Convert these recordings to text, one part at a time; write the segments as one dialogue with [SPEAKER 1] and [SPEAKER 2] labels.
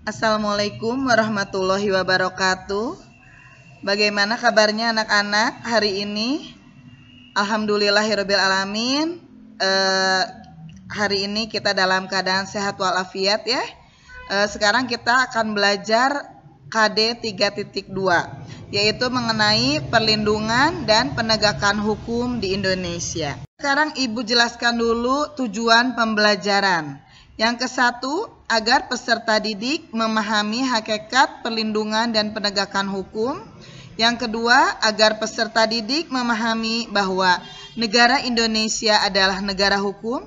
[SPEAKER 1] Assalamualaikum warahmatullahi wabarakatuh. Bagaimana kabarnya anak-anak hari ini? Alhamdulillahirabbil alamin. Hari ini kita dalam keadaan sehat walafiat ya. Sekarang kita akan belajar KD 3.2, yaitu mengenai perlindungan dan penegakan hukum di Indonesia. Sekarang Ibu jelaskan dulu tujuan pembelajaran. Yang ke-1, agar peserta didik memahami hakikat perlindungan dan penegakan hukum. Yang kedua, agar peserta didik memahami bahwa negara Indonesia adalah negara hukum.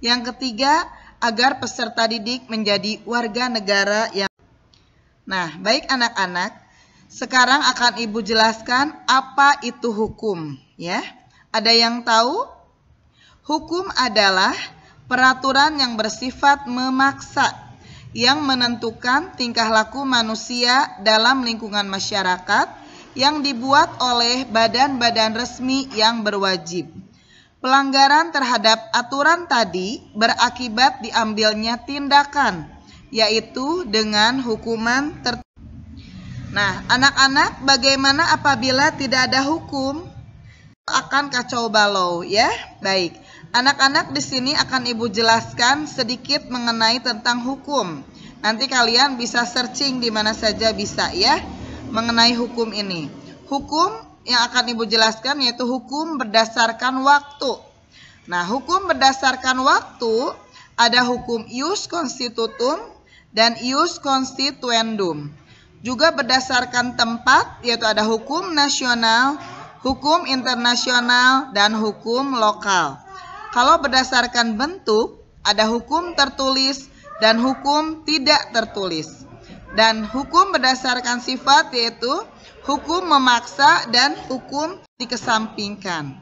[SPEAKER 1] Yang ketiga, agar peserta didik menjadi warga negara yang... Nah, baik anak-anak, sekarang akan Ibu jelaskan apa itu hukum, ya. Ada yang tahu? Hukum adalah peraturan yang bersifat memaksa, yang menentukan tingkah laku manusia dalam lingkungan masyarakat yang dibuat oleh badan-badan resmi yang berwajib. Pelanggaran terhadap aturan tadi berakibat diambilnya tindakan, yaitu dengan hukuman tertentu. Nah, anak-anak, bagaimana apabila tidak ada hukum? Akan kacau balau, ya. Baik. Anak-anak di sini akan Ibu jelaskan sedikit mengenai tentang hukum. Nanti kalian bisa searching di mana saja bisa ya mengenai hukum ini. Hukum yang akan Ibu jelaskan yaitu hukum berdasarkan waktu. Nah, hukum berdasarkan waktu ada hukum ius constitutum dan ius constituendum. Juga berdasarkan tempat yaitu ada hukum nasional, hukum internasional, dan hukum lokal. Kalau berdasarkan bentuk, ada hukum tertulis dan hukum tidak tertulis. Dan hukum berdasarkan sifat yaitu hukum memaksa dan hukum dikesampingkan.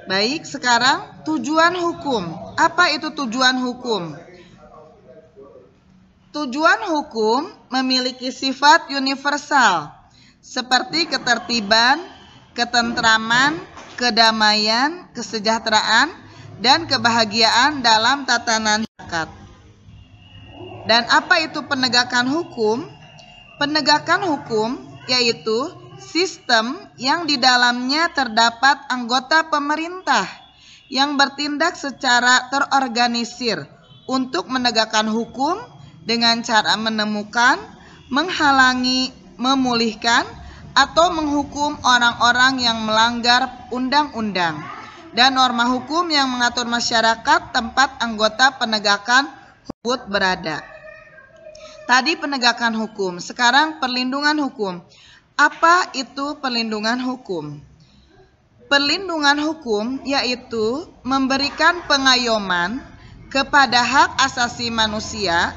[SPEAKER 1] Baik, sekarang tujuan hukum. Apa itu tujuan hukum? Tujuan hukum memiliki sifat universal, seperti ketertiban, ketentraman, kedamaian, kesejahteraan, dan kebahagiaan dalam tatanan masyarakat. Dan apa itu penegakan hukum? Penegakan hukum yaitu sistem yang di dalamnya terdapat anggota pemerintah yang bertindak secara terorganisir untuk menegakkan hukum dengan cara menemukan, menghalangi, memulihkan, atau menghukum orang-orang yang melanggar undang-undang dan norma hukum yang mengatur masyarakat tempat anggota penegakan hukum berada. Tadi penegakan hukum, sekarang perlindungan hukum. Apa itu perlindungan hukum? Perlindungan hukum yaitu memberikan pengayoman kepada hak asasi manusia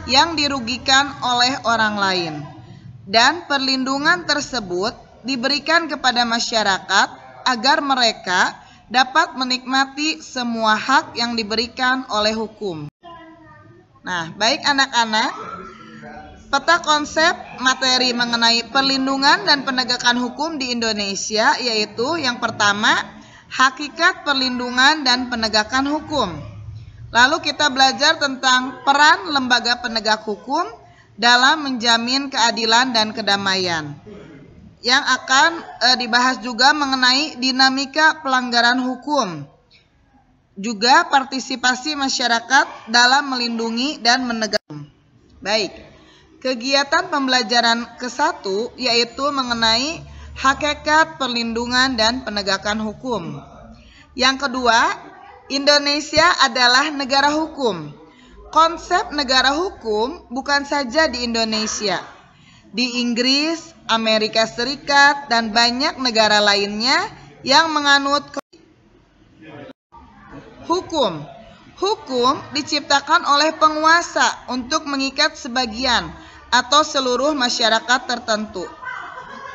[SPEAKER 1] yang dirugikan oleh orang lain. Dan perlindungan tersebut diberikan kepada masyarakat agar mereka dapat menikmati semua hak yang diberikan oleh hukum. Nah, baik anak-anak, peta konsep materi mengenai perlindungan dan penegakan hukum di Indonesia yaitu yang pertama, hakikat perlindungan dan penegakan hukum. Lalu kita belajar tentang peran lembaga penegak hukum dalam menjamin keadilan dan kedamaian. Yang akan dibahas juga mengenai dinamika pelanggaran hukum. Juga partisipasi masyarakat dalam melindungi dan menegakkan. Baik, kegiatan pembelajaran ke-1 yaitu mengenai hakikat perlindungan dan penegakan hukum. Yang kedua, Indonesia adalah negara hukum. Konsep negara hukum bukan saja di Indonesia, di Inggris, Amerika Serikat, dan banyak negara lainnya yang menganut hukum. Hukum diciptakan oleh penguasa untuk mengikat sebagian atau seluruh masyarakat tertentu.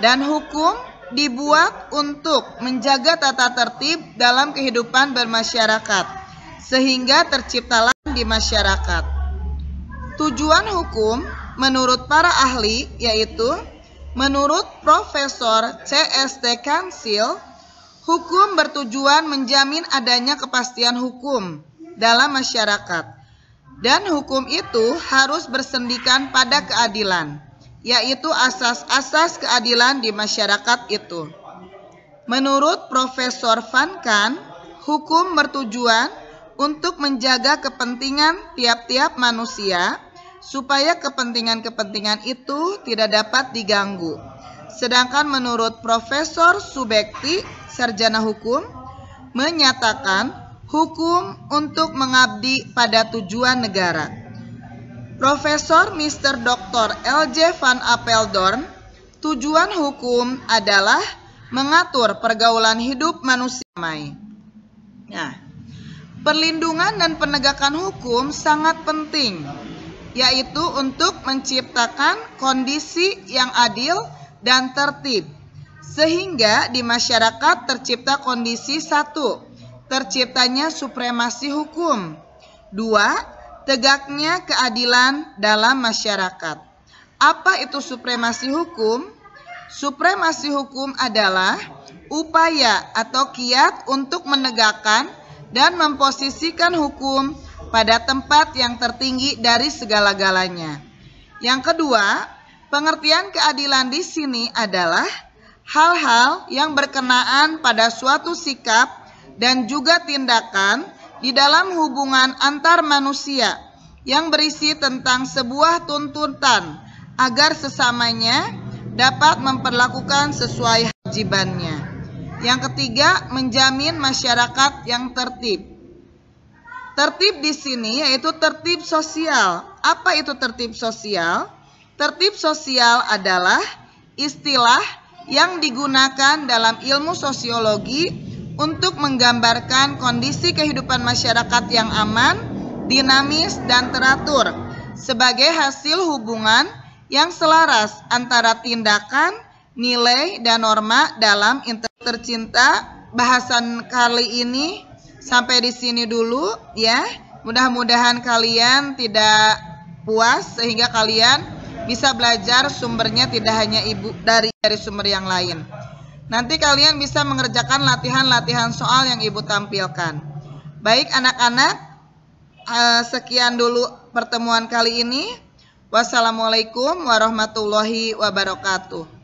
[SPEAKER 1] Dan hukum dibuat untuk menjaga tata tertib dalam kehidupan bermasyarakat, sehingga terciptalah di masyarakat. Tujuan hukum menurut para ahli yaitu menurut Profesor C.S.T. Kansil, hukum bertujuan menjamin adanya kepastian hukum dalam masyarakat Dan hukum itu harus bersendikan pada keadilan, yaitu asas-asas keadilan di masyarakat itu. Menurut Profesor Van Kan, hukum bertujuan untuk menjaga kepentingan tiap-tiap manusia supaya kepentingan-kepentingan itu tidak dapat diganggu. Sedangkan menurut Profesor Subekti, sarjana hukum, menyatakan hukum untuk mengabdi pada tujuan negara. Profesor Mr. Dr. L.J. Van Apeldoorn, tujuan hukum adalah mengatur pergaulan hidup manusia damai. Nah, perlindungan dan penegakan hukum sangat penting, yaitu untuk menciptakan kondisi yang adil dan tertib, sehingga di masyarakat tercipta kondisi 1. Terciptanya supremasi hukum. 2. Tegaknya keadilan dalam masyarakat. Apa itu supremasi hukum? Supremasi hukum adalah upaya atau kiat untuk menegakkan dan memposisikan hukum pada tempat yang tertinggi dari segala-galanya. Yang kedua, pengertian keadilan di sini adalah hal-hal yang berkenaan pada suatu sikap dan juga tindakan di dalam hubungan antar manusia yang berisi tentang sebuah tuntutan agar sesamanya dapat memperlakukan sesuai kewajibannya. Yang ketiga, menjamin masyarakat yang tertib. Tertib di sini yaitu tertib sosial. Apa itu tertib sosial? Tertib sosial adalah istilah yang digunakan dalam ilmu sosiologi untuk menggambarkan kondisi kehidupan masyarakat yang aman, dinamis, dan teratur sebagai hasil hubungan yang selaras antara tindakan, nilai, dan norma dalam tercinta. Bahasan kali ini sampai di sini dulu ya. Mudah-mudahan kalian tidak puas sehingga kalian bisa belajar sumbernya tidak hanya dari sumber yang lain. Nanti kalian bisa mengerjakan latihan-latihan soal yang ibu tampilkan. Baik anak-anak, sekian dulu pertemuan kali ini. Wassalamualaikum warahmatullahi wabarakatuh.